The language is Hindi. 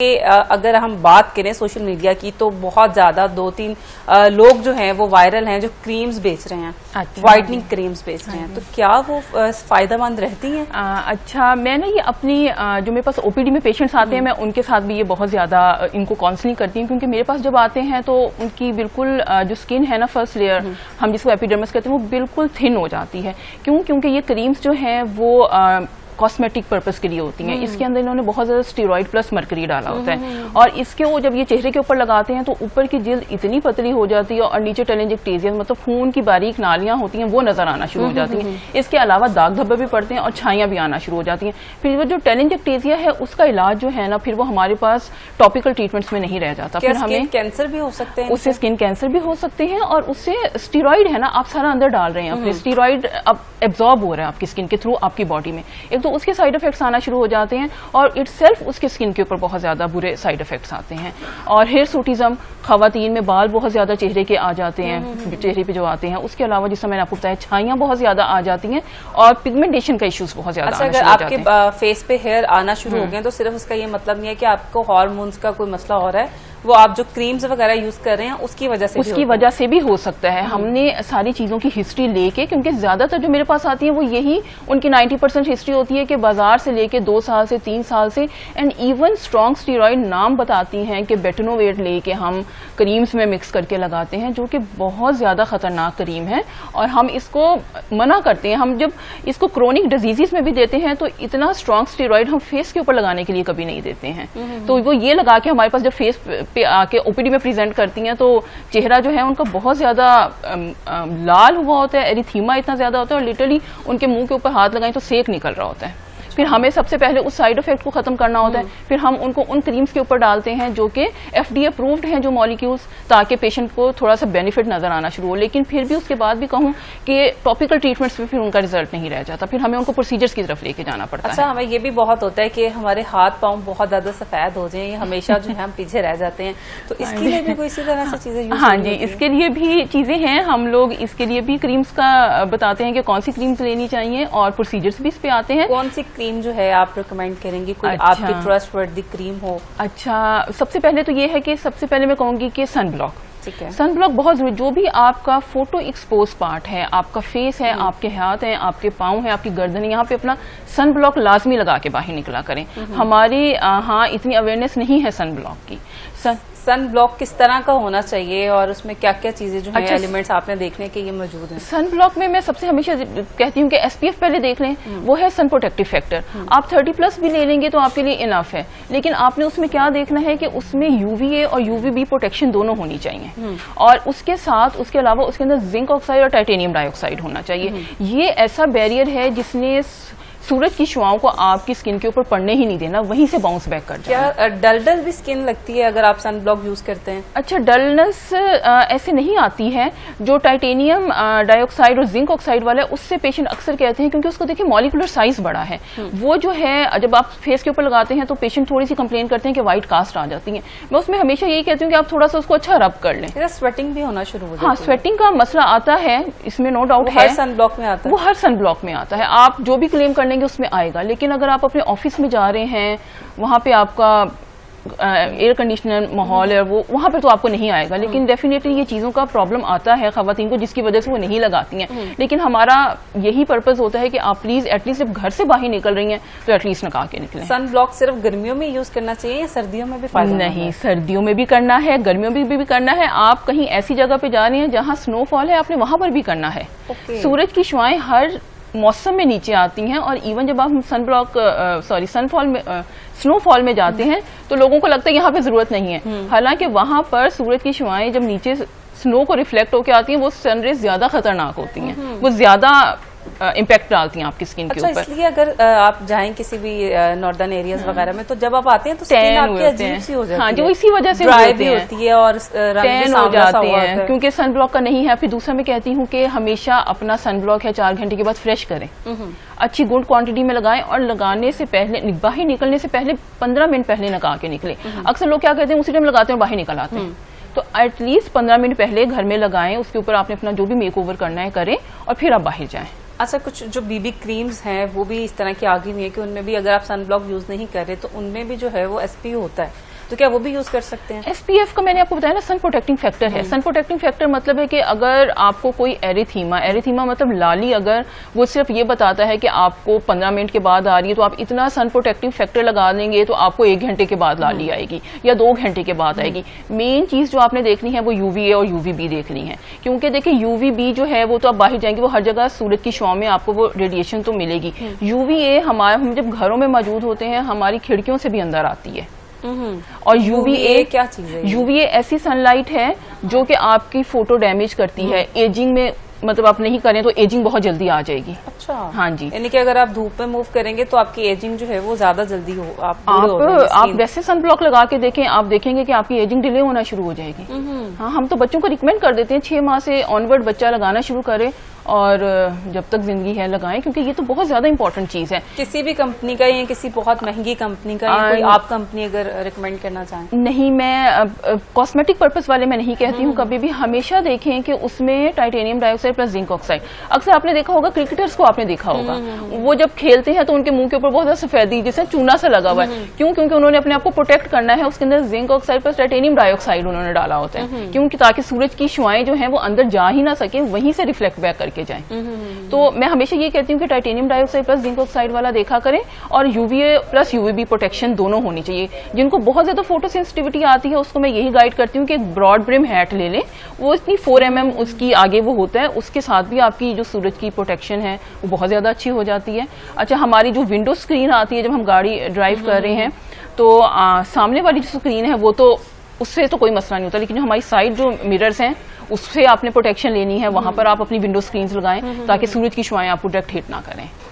अगर हम बात करें सोशल मीडिया की तो बहुत ज्यादा 2-3 लोग जो हैं वो वायरल हैं जो क्रीम्स बेच रहे हैं, व्हाइटनिंग क्रीम्स बेच रहे हैं, तो क्या वो फायदेमंद रहती हैं? अच्छा, मैं ना ये अपनी जो मेरे पास ओपीडी में पेशेंट्स आते हैं मैं उनके साथ भी ये बहुत ज्यादा इनको काउंसलिंग करती हूँ, क्योंकि मेरे पास जब आते हैं तो उनकी बिल्कुल जो स्किन है ना फर्स्ट लेयर हम जिसको एपिडर्मिस कहते हैं वो बिल्कुल थिन हो जाती है। क्यों? क्योंकि ये क्रीम्स जो हैं वो कॉस्मेटिक पर्पस के लिए होती हैं। इसके अंदर इन्होंने बहुत ज्यादा स्टेरॉइड प्लस मरकरी डाला होता है और इसके वो जब ये चेहरे के ऊपर लगाते हैं तो ऊपर की जिल्द इतनी पतली हो जाती है और नीचे टेलेंजेक्टेजिया मतलब खून की बारीक नालियां होती हैं वो नजर आना शुरू हो जाती हैं। इसके अलावा दाग धब्बे भी पड़ते हैं और छाइयां भी आना शुरू हो जाती हैं। फिर वो जो टेलेंजेक्टेजिया है उसका इलाज जो है ना फिर वो हमारे पास टॉपिकल ट्रीटमेंट्स में नहीं रह जाता। फिर हमें कैंसर भी हो सकते हैं, उससे स्किन कैंसर भी हो सकते हैं और उससे स्टीरॉइड है ना आप सारा अंदर डाल रहे हैं अपने, स्टीरॉइड अब एब्जॉर्ब हो रहा है आपकी स्किन के थ्रू आपकी बॉडी में। एक तो उसके साइड इफेक्ट्स आना शुरू हो जाते हैं और इटसेल्फ उसके स्किन के ऊपर बहुत ज्यादा बुरे साइड इफेक्ट्स आते हैं। और हिरसुटिज्म, खवातीन में बाल बहुत ज्यादा चेहरे के आ जाते हैं, चेहरे पे जो आते हैं। उसके अलावा जिस समय मैंने आपको बताया छाइयां बहुत ज्यादा आ जाती हैं और पिगमेंटेशन का इश्यूज बहुत ज्यादा आना शुरू हो जाते हैं। अगर आपके फेस पे हेयर आना शुरू हो गए तो सिर्फ उसका ये मतलब नहीं है कि आपको हार्मोन्स का कोई मसला हो रहा है, वो आप जो क्रीम्स वगैरह यूज कर रहे हैं उसकी वजह से भी हो सकता है। हमने सारी चीजों की हिस्ट्री लेके, क्योंकि ज्यादातर जो मेरे पास आती है वो यही उनकी 90% हिस्ट्री होती है कि बाजार से लेके 2 साल से 3 साल से एंड इवन स्ट्रॉन्ग स्टीरॉइड नाम बताती हैं कि बेटनोवेट लेके हम क्रीम्स में मिक्स करके लगाते हैं, जो कि बहुत ज्यादा खतरनाक क्रीम है और हम इसको मना करते हैं। हम जब इसको क्रोनिक डिजीजेस में भी देते हैं तो इतना स्ट्रॉन्ग स्टीरॉइड हम फेस के ऊपर लगाने के लिए कभी नहीं देते हैं। तो वो ये लगा के हमारे पास जब फेस पे आके ओपीडी में प्रेजेंट करती हैं तो चेहरा जो है उनका बहुत ज्यादा लाल हुआ होता है, एरिथीमा इतना ज्यादा होता है और लिटरली उनके मुंह के ऊपर हाथ लगाएं तो सेक निकल रहा होता है। फिर हमें सबसे पहले उस साइड इफेक्ट को खत्म करना होता है, फिर हम उनको उन क्रीम्स के ऊपर डालते हैं जो कि FDA अप्रूव्ड हैं जो मॉलिक्यूल्स, ताकि पेशेंट को थोड़ा सा बेनिफिट नजर आना शुरू हो। लेकिन फिर भी उसके बाद भी कहूँ कि टॉपिकल ट्रीटमेंट्स पे फिर उनका रिजल्ट नहीं रह जाता, फिर हमें उनको प्रोसीजर्स की तरफ लेके जाना पड़ता है। अच्छा, हमें ये भी बहुत होता है कि हमारे हाथ पाँव बहुत ज्यादा सफेद हो जाए, हमेशा जो है हम पीछे रह जाते हैं, तो इसके लिए भी कोई इसी तरह से चीजें? हाँ जी, इसके लिए भी चीजें हैं। हम लोग इसके लिए भी क्रीम्स का बताते हैं कि कौन सी क्रीम्स लेनी चाहिए और प्रोसीजर्स भी इस पे आते हैं। कौन सी क्रीम जो है आप रिकमेंड करेंगे, कोई आपकी ट्रस्टवर्दी क्रीम हो? अच्छा, सबसे पहले तो ये है कि सबसे पहले मैं कहूंगी कि सन ब्लॉक। ठीक है, सन ब्लॉक बहुत जरूरी। जो भी आपका फोटो एक्सपोज पार्ट है, आपका फेस है, आपके हाथ हैं, आपके पाँव हैं, आपकी गर्दन, यहाँ पे अपना सन ब्लॉक लाजमी लगा के बाहर निकला करें। हमारे हाँ इतनी अवेयरनेस नहीं है सन ब्लॉक की। सन ब्लॉक किस तरह का होना चाहिए और उसमें क्या क्या चीजें जो है एलिमेंट्स आपने देखने के ये मौजूद हैं? सन ब्लॉक में मैं सबसे हमेशा कहती हूँ कि SPF पहले देख लें, वो है सन प्रोटेक्टिव फैक्टर। आप 30+ भी ले लेंगे तो आपके लिए इनफ है, लेकिन आपने उसमें क्या देखना है कि उसमें UVA और UVB प्रोटेक्शन दोनों होनी चाहिए और उसके साथ उसके अलावा उसके अंदर जिंक ऑक्साइड और टाइटेनियम डाइऑक्साइड होना चाहिए। ये ऐसा बैरियर है जिसने सूरज की शुआओं को आपकी स्किन के ऊपर पड़ने ही नहीं देना, वहीं से बाउंस बैक कर जाए। क्या डल भी स्किन लगती है अगर आप सन ब्लॉक यूज करते हैं? अच्छा, डलनेस ऐसे नहीं आती है। जो टाइटेनियम डाइऑक्साइड और जिंक ऑक्साइड वाला है उससे पेशेंट अक्सर कहते हैं, क्योंकि उसको देखिए मॉलिक्यूलर साइज बड़ा है, वो जो है जब आप फेस के ऊपर लगाते हैं तो पेशेंट थोड़ी सी कंप्लेन करते हैं कि व्हाइट कास्ट आ जाती है। मैं उसमें हमेशा यही कहती हूँ कि आप थोड़ा सा उसको अच्छा रब कर लें। स्वेटिंग भी होना शुरू हो जाती है? हाँ, स्वेटिंग का मसला आता है, इसमें नो डाउट है। हर सन ब्लॉक में आता है? वो हर सन ब्लॉक में आता है। आप जो भी क्लेम कर लेंगे उसमें आएगा, लेकिन अगर आप अपने ऑफिस में जा रहे हैं, वहां पे आपका एयर कंडीशनर माहौल है, वो वहां पे तो आपको नहीं आएगा। लेकिन डेफिनेटली ये चीजों का प्रॉब्लम आता है खवातीन को, जिसकी वजह से वो नहीं लगाती हैं। लेकिन हमारा यही पर्पस होता है कि आप प्लीज एटलीस्ट जब घर से बाहर निकल रही हैं तो एटलीस्ट लगा के निकलें। सन ब्लॉक सिर्फ गर्मियों में यूज करना चाहिए या सर्दियों में भी फायदा? नहीं, सर्दियों में भी करना है, गर्मियों में भी करना है। आप कहीं ऐसी जगह पे जा रही हैं जहाँ स्नोफॉल है, आपने वहां पर भी करना है। सूरज की शुआएं हर मौसम में नीचे आती हैं और इवन जब आप स्नोफॉल में जाते हैं तो लोगों को लगता है यहाँ पे जरूरत नहीं है, हालांकि वहां पर सूरज की शुआएं जब नीचे स्नो को रिफ्लेक्ट होकर आती हैं वो सनरेज ज्यादा खतरनाक होती हैं, वो ज्यादा इम्पैक्ट डालती हैं आपकी स्किन के ऊपर। इसलिए अगर आप जाएं किसी भी नॉर्दर्न एरियाज वगैरह में तो जब आप आते हैं तो स्किन आपकी अजीब सी हो जाती है। हाँ, जो इसी वजह से ड्राई भी होती है और टैन हो जाती है, क्योंकि सन ब्लॉक का नहीं है। फिर दूसरा मैं कहती हूँ कि हमेशा अपना सन ब्लॉक है 4 घंटे के बाद फ्रेश करें, अच्छी गुड क्वांटिटी में लगाएं और लगाने से पहले, बाहर निकलने से पहले 15 मिनट पहले लगा के निकले। अक्सर लोग क्या कहते हैं उसी टाइम लगाते हैं और बाहर निकल आते हैं, तो एटलीस्ट 15 मिनट पहले घर में लगाएं, उसके ऊपर आपने अपना जो भी मेकओवर करना है करें और फिर आप बाहर जाएं। अच्छा, कुछ जो BB क्रीम्स हैं वो भी इस तरह की आ गई हुई है कि उनमें भी अगर आप सन ब्लॉक यूज नहीं कर रहे तो उनमें भी जो है वो SPF होता है, तो क्या वो भी यूज कर सकते हैं? SPF का मैंने आपको बताया ना, सन प्रोटेक्टिंग फैक्टर है। सन प्रोटेक्टिंग फैक्टर मतलब है कि अगर आपको कोई एरिथीमा मतलब लाली, अगर वो सिर्फ ये बताता है कि आपको 15 मिनट के बाद आ रही है, तो आप इतना सन प्रोटेक्टिंग फैक्टर लगा देंगे तो आपको 1 घंटे के बाद लाली आएगी या 2 घंटे के बाद आएगी। मेन चीज जो आपने देखनी है वो UVA और UVB देखनी है, क्योंकि देखिए UVB जो है वो तो आप बाहर जाएंगे, वो हर जगह सूरज की छांव में आपको वो रेडिएशन तो मिलेगी। UVA हम जब घरों में मौजूद होते हैं हमारी खिड़कियों से भी अंदर आती है। और UVA क्या चीज है? UVA ऐसी सनलाइट है जो कि आपकी फोटो डैमेज करती है। एजिंग में मतलब आप नहीं करें तो एजिंग बहुत जल्दी आ जाएगी। अच्छा, हाँ जी। यानी कि अगर आप धूप में मूव करेंगे तो आपकी एजिंग जो है वो ज्यादा जल्दी हो, आप वैसे सन ब्लॉक लगा के देखें, आप देखेंगे कि आपकी एजिंग डिले होना शुरू हो जाएगी। हाँ, हम तो बच्चों को रिकमेंड कर देते हैं 6 माह से ऑनवर्ड बच्चा लगाना शुरू करे और जब तक जिंदगी है लगाएं, क्योंकि ये तो बहुत ज्यादा इंपॉर्टेंट चीज है। किसी भी कंपनी का या किसी बहुत महंगी कंपनी का या कोई आप कंपनी अगर रिकमेंड करना चाहें? नहीं, मैं कॉस्मेटिक पर्पस वाले मैं नहीं कहती हूँ कभी भी। हमेशा देखें कि उसमें titanium dioxide plus zinc oxide. अक्सर आपने देखा होगा, क्रिकेटर्स को आपने देखा होगा, वो जब खेलते हैं तो उनके मुंह के ऊपर बहुत ज्यादा सफेदी जैसे चूना सा लगा हुआ है। क्यों? क्योंकि उन्होंने अपने आप को प्रोटेक्ट करना है, उसके अंदर zinc oxide plus titanium dioxide उन्होंने डाला होता है। क्योंकि ताकि सूरज की शुआएं जो है वो अंदर जा ही ना सके, वहीं से रिफ्लेक्ट बैक करके जाए। तो मैं हमेशा ये कहती हूँ कि titanium dioxide plus zinc oxide वाला देखा करें, और UVA प्लस UVB प्रोटेक्शन दोनों होनी चाहिए। जिनको बहुत ज्यादा फोटो सेंसिटिविटी आती है उसको मैं यही गाइड करती हूँ कि एक ब्रॉड ब्रिम हैट ले लें, वो इतनी 4 mm उसकी आगे वो होता है, उसके साथ भी आपकी जो सूरज की प्रोटेक्शन है वो बहुत ज्यादा अच्छी हो जाती है। अच्छा, हमारी जो विंडो स्क्रीन आती है जब हम गाड़ी ड्राइव कर रहे हैं तो सामने वाली जो स्क्रीन है वो तो उससे तो कोई मसला नहीं होता, लेकिन जो हमारी साइड जो मिरर्स हैं उससे आपने प्रोटेक्शन लेनी है, वहां पर आप अपनी विंडो स्क्रीन्स लगाएं ताकि सूरज की शुआएं आपको डायरेक्ट हिट ना करें।